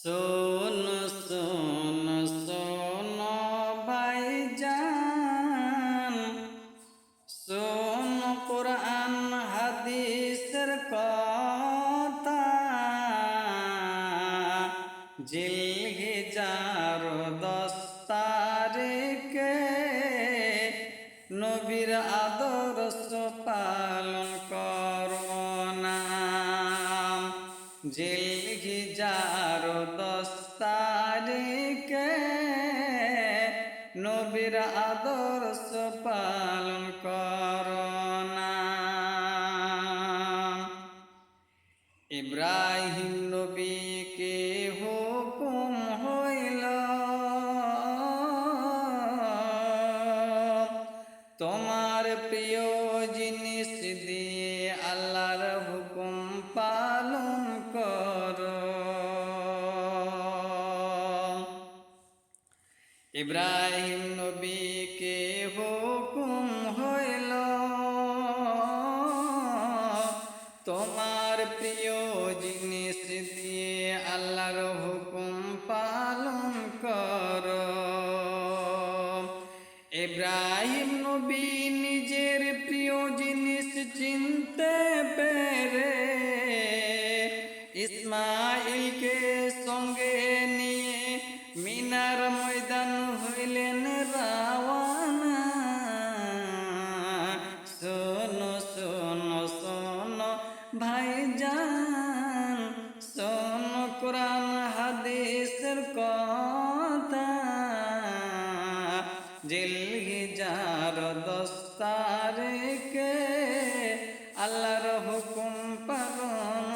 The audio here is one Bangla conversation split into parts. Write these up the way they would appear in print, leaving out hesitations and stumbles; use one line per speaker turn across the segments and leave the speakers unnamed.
শোনো শোনো শোনো ভাইজান, শোনো কোরআন হাদিসের কথা। জিলহিজ্জার 10 তারিখে নবীর আদর্শ পালন করো না। জিলহিজ্জার 10 তারিখে নবীর আদর্শ পালন করো না। ইব্রাহিম নবীকে হুকুম হইল, তোমার প্রিয় জিনিস দিয়ে আল্লাহর হুকুম পালন করো। ইব্রাহিম নবীকে হুকুম হইল, তোমার প্রিয় জিনিস দিয়ে আল্লাহর হুকুম পালন করো। ইব্রাহিম নবী নিজের প্রিয় জিনিস চিনতে পেরে ইসমাইলকে সঙ্গে নিয়ে মিনার ময়দান হইলেন রাওয়ানা। শোনো শোনো শোনো ভাইজান, শোনো কোরআন হাদিসের কথা। জিলহিজ্জার 10 তারিখে আল্লাহর হুকুম পালন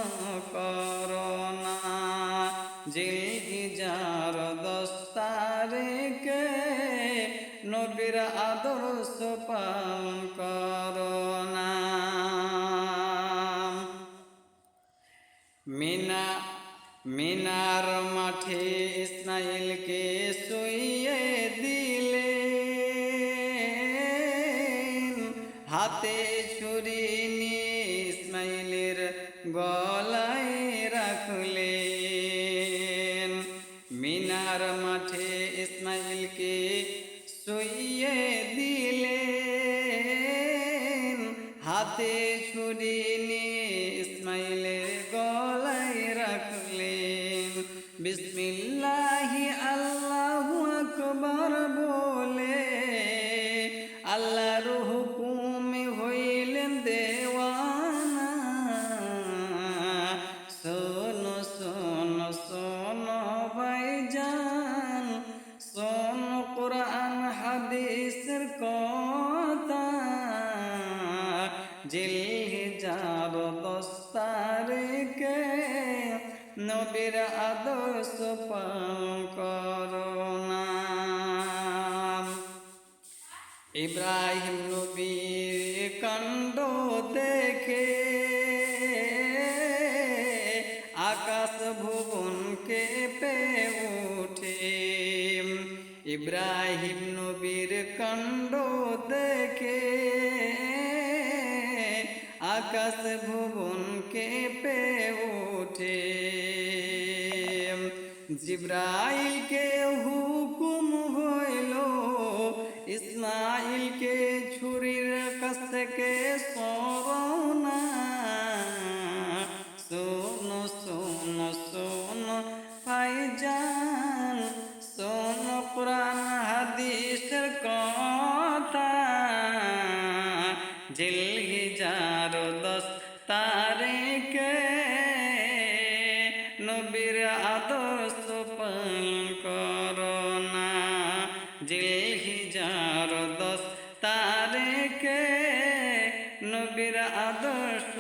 করো না। জিলহিজ্জার 10 তারিখে নবীর আদর্শ পালন করো না। মিনার মাঠে ইসমাইলকে শুইয়ে দিলেন, হাতে ছুরি নিয়ে ইসমাইলের গলায় রাখলেন। মিনার মাঠে ইসমাইলকে শুইয়ে দিলেন, হাতে ছুরি নিয়ে ইসমাইলের গলায় রাখলেন। বিসমিল্লাহি আল্লাহু আকবার বলে আল্লাহর হুকুমে হইলেন দেওয়ানা। শোনো শোনো শোনো ভাইজান, শোনো কোরআন হাদিসের কথা। জিলহিজ্জার 10 তারিখে নবীর আদর্শ পালন করো না। ইব্রাহিম নবীর কাণ্ড দেখে আকাশ ভুবন কেঁপে ওঠে। ইব্রাহিম নবীর কাণ্ড দেখে আকাশ ভুবন কেঁপে ওঠে। জিবরাইলকে হুকুম হইল, ইসমাইলকে ছুরির কাছ থেকে সরাও না। শোনো শোনো শোনো ভাইজান, শোনো কোরআন হাদিসের কথা। জিলহিজ্জার 10 তারিখে নবীর আদর্শ পালন করো না। জিলহিজ্জার 10 তারিখে নবীর আদর্শ